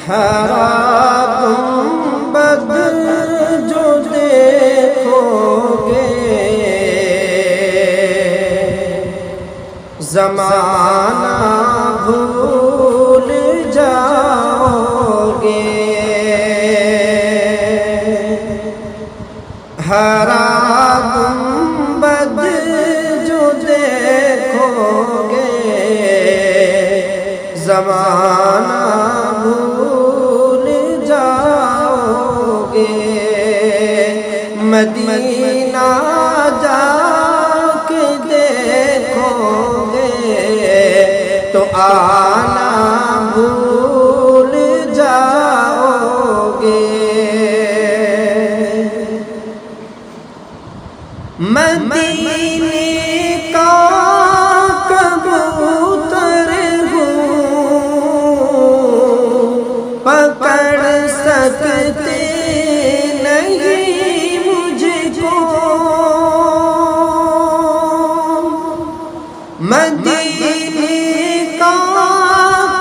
ہرا گنبد جو دیکھو گے زمانہ بھول جاؤ گے۔ ہرا گنبد جو دیکھو گے زمانہ بھول جاؤ گے۔ مدینہ جا کے دیکھو گے تو آنا بھول جاؤ گے۔ مدینے کا کبوتر پکڑ سکتے نہیں مجھ کو۔ مدینے کا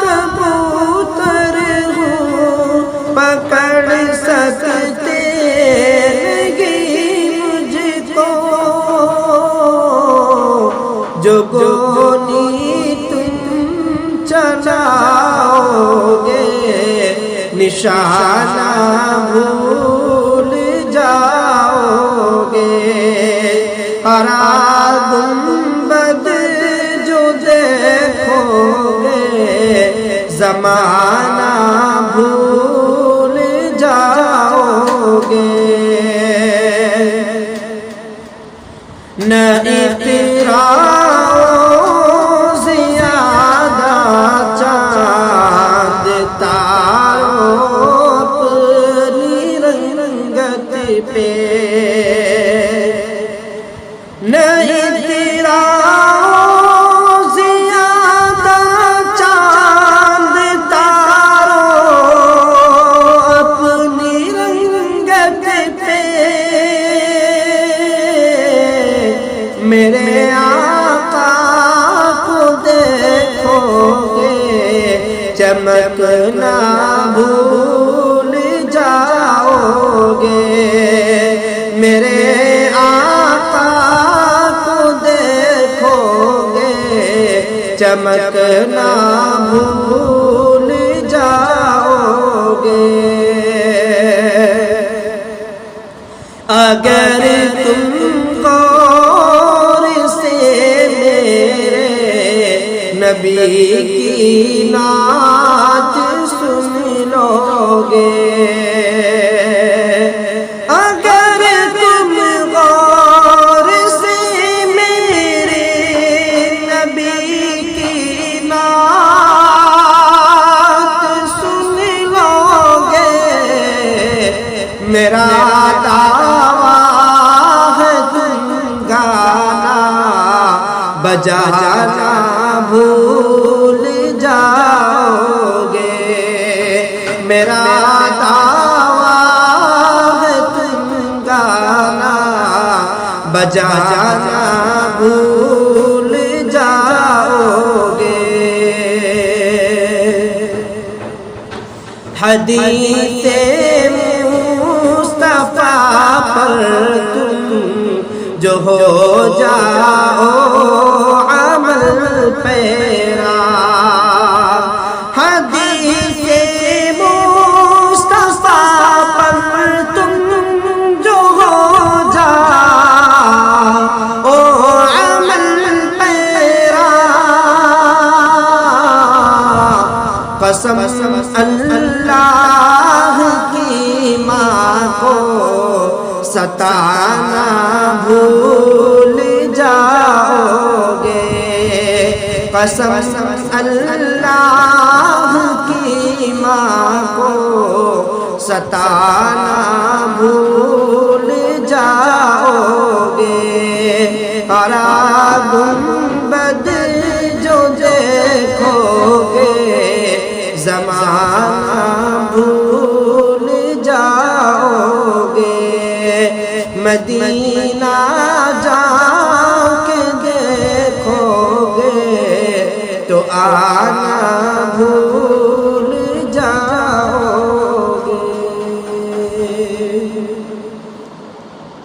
کبوتر پکڑ سکتے نہیں مجھ کو۔ جو گولی تم چلاؤ گے نشانہ بھول جاؤ گے۔ ہرا گنبد جو دیکھو گے زمانہ بھول جاؤ گے۔ نہ اترا میرے آقا کو دیکھو گے چمکنا بھول جاؤ گے۔ میرے آقا کو دیکھو گے چمکنا بھول جاؤ گے۔ اگر تم نبی کی نعت سن لو گے، اگر تم غور سے میرے نبی کی نعت سن لو گے، میرا دعویٰ ہے تم گانا بجانا بھول جاؤ گے۔ میرا دعویٰ ہے تم گانا بجانا بھول جاؤ گے۔ حدیث مصطفیٰ پر تم جو ہو جاؤ عمل پیرا، حدیث مصطفیٰ پر تم جو ہو جاؤ عمل پیرا، قسم اللہ کی ماں کو ستانا بھول جاؤ گے، قسم اللہ کی ماں کو ستانا بھول جاؤ گے۔ ہرا گنبد جو دیکھو گے زمانہ بھول جاؤ گے۔ مدینہ جا کے دیکھو گے تو آنا